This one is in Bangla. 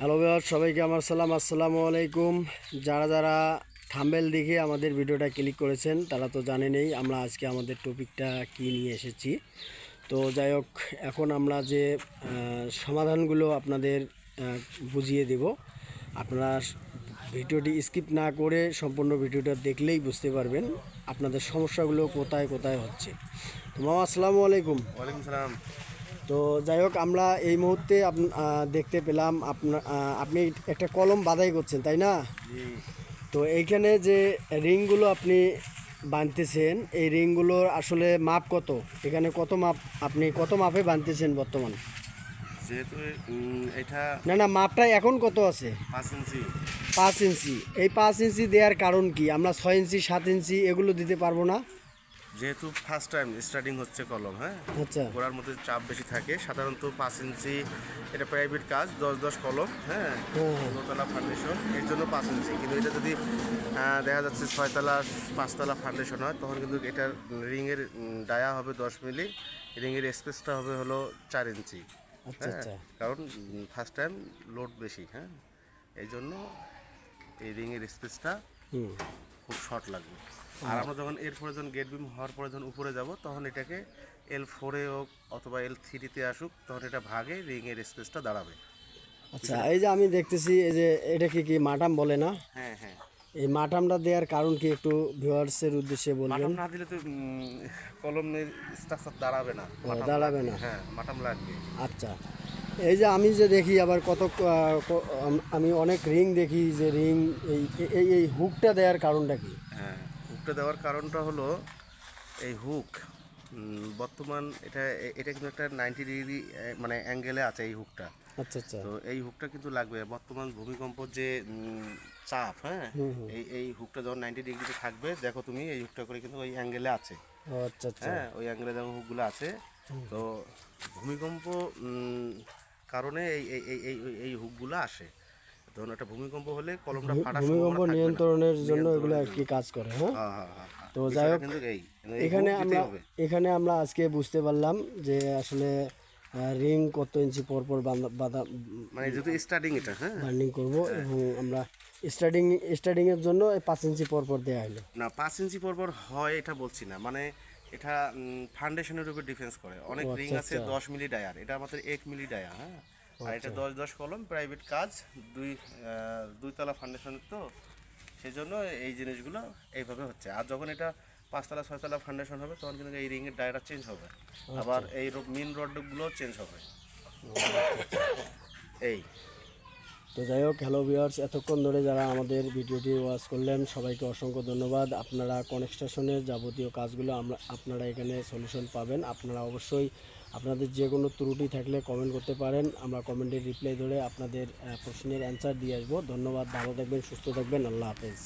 হ্যালো ভিউয়ার্স, সবাইকে আমার সালাম, আসসালামু আলাইকুম। যারা যারা থাম্বনেল দেখে আমাদের ভিডিওটা ক্লিক করেছেন তারা তো জানেনই আমরা আজকে আমাদের টপিকটা কী নিয়ে এসেছি। তো যাই হোক, এখন আমরা যে সমাধানগুলো আপনাদের বুঝিয়ে দেব, আপনারা ভিডিওটি স্কিপ না করে সম্পূর্ণ ভিডিওটা দেখলেই বুঝতে পারবেন আপনাদের সমস্যাগুলো কোথায় কোথায় হচ্ছে। তো মামা, আসসালামু আলাইকুম। ওয়ালাইকুম সালাম। তো যাই হোক, আমরা এই মুহূর্তে দেখতে পেলাম আপনি একটা কলম বাঁধাই করছেন, তাই না? জি। তো এইখানে যে রিংগুলো আপনি বাঁধতেছেন, এই রিংগুলোর আসলে মাপ কত? এখানে কত মাপ, আপনি কত মাপে বাঁধতেছেন বর্তমান? যেহেতু এটা না না, মাপটা এখন কত আছে? 5 ইঞ্চি। 5 ইঞ্চি। এই 5 ইঞ্চি দেওয়ার কারণ কি? আমরা 6 ইঞ্চি 7 ইঞ্চি এগুলো দিতে পারবো না? যেহেতু ফার্স্ট টাইম স্টার্টিং হচ্ছে কলম, হ্যাঁ, আচ্ছা। গোড়ার মধ্যে চাপ বেশি থাকে সাধারণত 5 ইঞ্চি। এটা প্রাইভেট কাজ, 10 কলম, হ্যাঁ, হ্যাঁ। দোতলা ফাউন্ডেশন, এর জন্য 5 ইঞ্চি। কিন্তু এটা যদি দেখা যাচ্ছে 6তলা 5তলা ফাউন্ডেশন হয়, তখন কিন্তু এটার রিংয়ের ডায়া হবে 10 মিলি, রিংয়ের স্পেসটা হবে হলো 4 ইঞ্চি। আচ্ছা হ্যাঁ, আচ্ছা। কারণ ফার্স্ট টাইম লোড বেশি, হ্যাঁ, এই জন্য এই রিংয়ের স্পেসটা হুম। খুব শর্ট লাগবে। আর আমরা যখন এরপরে যখন গেট বিম হওয়ার পরে যখন উপরে যাব, তখন এটাকে L4-এ হোক অথবা L3-তে আসুক, তখন এটা ভাগে রিংয়ের স্পেসটা দাঁড়াবে। আচ্ছা, এই যে আমি দেখতেছি, এই যে এটা কি মাটাম বলে না? হ্যাঁ হ্যাঁ। এই মাটামটা দেওয়ার কারণ কি একটু ভিউয়ার্সের উদ্দেশ্যে বলবেন? মাটাম না দিলে তো কলমের স্ট্রাকচার দাঁড়াবে না। মাটাম দাঁড়াবে লাগবে, না। হ্যাঁ, মাটাম লাগবে। আচ্ছা, এই যে আমি যে দেখি আবার আমি অনেক রিং দেখি, যে রিং এই এই এই হুকটা দেওয়ার কারণটা কি? হ্যাঁ, হুকটা দেওয়ার কারণটা হলো এই হুক বর্তমান এটা এটা কিন্তু একটা 90 ডিগ্রি মানে অ্যাঙ্গেলে আছে এই হুকটা। আচ্ছা আচ্ছা। তো এই হুকটা কিন্তু লাগবে বর্তমান ভূমিকম্প যে চাপ, হ্যাঁ, এই হুকটা যখন 90 ডিগ্রিতে থাকবে, দেখো তুমি এই হুকটা করে কিন্তু ওই অ্যাঙ্গেলে আছে। ও আচ্ছা আচ্ছা। হ্যাঁ, ওই অ্যাঙ্গেলে যখন হুকগুলো আছে, তো ভূমিকম্প কারণে এই এই এই এই এই হুকগুলো আসে। ধরুন একটা ভূমিকম্প হলে কলমটা ফাটার ভূমিকম্প সম্ভাবনা থাকবে না। নিয়ন্ত্রণের জন্য এগুলো নিয়ন্ত্রণের আর কি জন্য। কাজ করে, হ্যাঁ। হ্যাঁ হ্যাঁ হ্যাঁ হ্যাঁ। তো যাই বিষয়টা হোক, কিন্তু এই এখানে হুক দিতেই আমরা হবে। আজকে বুঝতে পারলাম যে আসলে রিং কত ইঞ্চি পর পর বাঁধা মানে যেহেতু স্টার্টিং এটা, হ্যাঁ, বার্নিং করব, এবং আমরা স্টার্টিংয়ের জন্য এই 5 ইঞ্চি পর পর দেওয়া হলো। না 5 ইঞ্চি পর পর হয় এটা বলছি না, মানে এটা ফাউন্ডেশনের উপর ডিফেন্স করে। অনেক ও রিং আচ্ছা আছে আচ্ছা। 10 মিলি ডায়ার, এটা আমাদের 1 মিলি ডায়া, হ্যাঁ। আর এটা 10 কলম প্রাইভেট কাজ, দুইতলা ফাউন্ডেশনের, তো সেই জন্য এই জিনিসগুলো এইভাবে হচ্ছে। আর যখন এটা 5তলা 6তলা ফাউন্ডেশন হবে, তখন কিন্তু এই রিংয়ের ডায়াটা চেঞ্জ হবে, আবার এই মেন রডগুলো চেঞ্জ হবে। এই তো যাই হোক, হ্যালো ভিউয়ার্স, এতক্ষণ ধরে যারা আমাদের ভিডিওটি ওয়াচ করলেন সবাইকে অসংখ্য ধন্যবাদ। আপনারা কনস্ট্রাকশনের যাবতীয় কাজগুলো আপনারা এখানে সলিউশন পাবেন। আপনারা অবশ্যই আপনাদের যে কোনো ত্রুটি থাকলে কমেন্ট করতে পারেন, আমরা কমেন্টের রিপ্লাই ধরে আপনাদের প্রশ্নের অ্যান্সার দিয়ে আসবো। ধন্যবাদ, ভালো থাকবেন, সুস্থ থাকবেন, আল্লাহ হাফেজ।